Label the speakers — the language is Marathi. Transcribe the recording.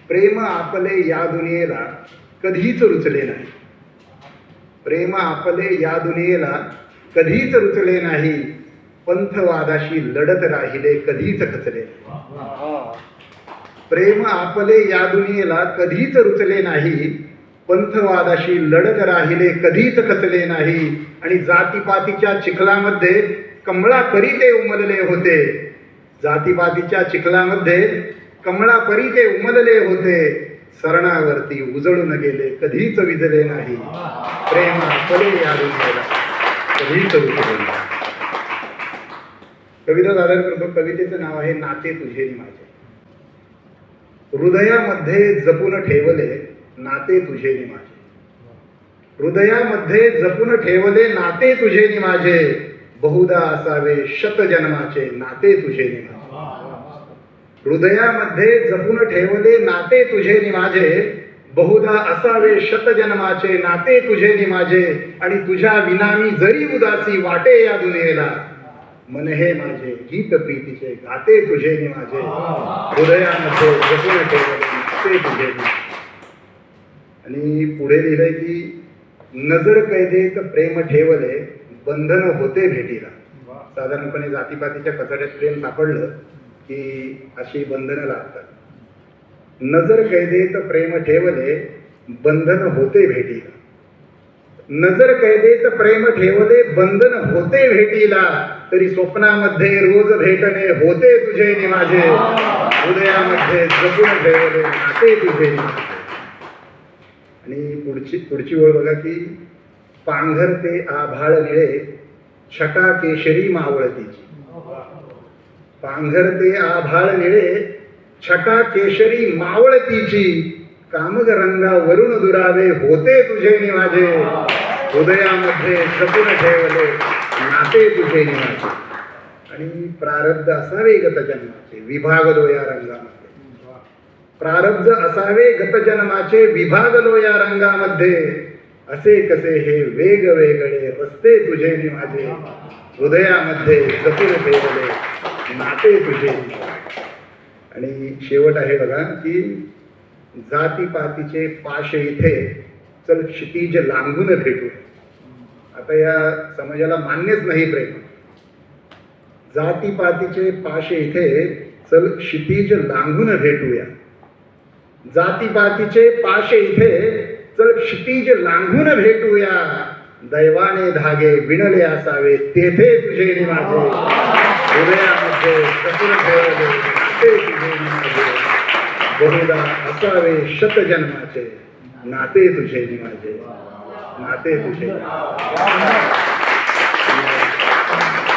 Speaker 1: प्रेम आपले या दुनियेला कधीच रुचले नाही. प्रेम आपले या दुनियेला कधीच रुचले नाही. पंथवादाशी लढत राहिले कधीच खचले. प्रेम आपले या दुनियेला कधीच रुचले नाही. पंथवादाशी लढत राहिले कधीच खचले नाही. आणि जातीपातीच्या चिखलामध्ये कमळापरी ते उमलले होते. जातीपातीच्या चिखलामध्ये कमळापरी ते उमलले होते. सरणावरती उजळून गेले कधीच विजले नाही. प्रेम आपले या दुनियेला कधीच रुचले नाही. कविता सादर करतो. कवितेचं नाव आहे नाते तुझे नि माझे. हृदयामध्ये जपून ठेवले नाते तुझे नि माझे. हृदयामध्ये जपून ठेवले नाते तुझे नि माझे. बहुधा असावे शत जन्माचे नाते तुझे नि माझे. हृदयामध्ये जपून ठेवले नाते तुझे नि माझे. बहुधा असावे शत जन्माचे नाते तुझे नि माझे. आणि तुझ्या विनामी जरी उदासी वाटे या दुनियेला. मन हे माझे गीत प्रीतीचे गाते तुझे नि माझे. हृदयामध्ये जपून ठेवले नाते तुझे नि. आणि पुढे लिहिलंय की नजर कैदेत प्रेम ठेवले बंधन होते भेटीला. साधारणपणे जातीपातीच्या कचाट्यात प्रेम सापडलं की अशी बंधनं लागतात. नजर कैदेत प्रेम ठेवले बंधन होते भेटीला. नजर कैदेत प्रेम ठेवले बंधन होते भेटीला. तरी स्वप्नामध्ये रोज भेटणे होते तुझे नि माझे. हृदयामध्ये जपून ठेवले नाते तुझे नि माझे. आणि पुढची ओळ बघा की पांघरते आभाळ निळे छटा केशरी मावळतीची. पांघरते आभाळ निळे छटा केशरी मावळतीची. कामग रंगावरून दुरावे होते तुझे नि माझे. हृदयामध्ये जपून ठेवले नाते तुझे नि माझे. आणि प्रारब्ध असावे गत जन्माचे विभागलो या रंगामध्ये. प्रारब्ध असावे गत जन्माचे विभागलो या रंगामध्ये. असे कसे हे वेगवेगळे रस्ते तुझे नि माझे. हृदयामध्ये जपून ठेवले नाते तुझे. आणि शेवट आहे बघा की जातीपातीचे पाश इथे चल क्षितिज लांघून भेटू. आता या समाजाला मान्यच नाही प्रेम. जातीपातीचे पाश इथे चल क्षितिज लांघून भेटूया. जातीपातीचे पाश इथे चल क्षितिज लांघून भेटूया. दैवाने धागे विणले असावे तेथे तुझे नि माझे. हृदयामध्ये जपून ठेवले नाते तुझे नि माझे. बहुधा असावे शत जन्माचे नाते तुझे नि माझे. नाते तुझे.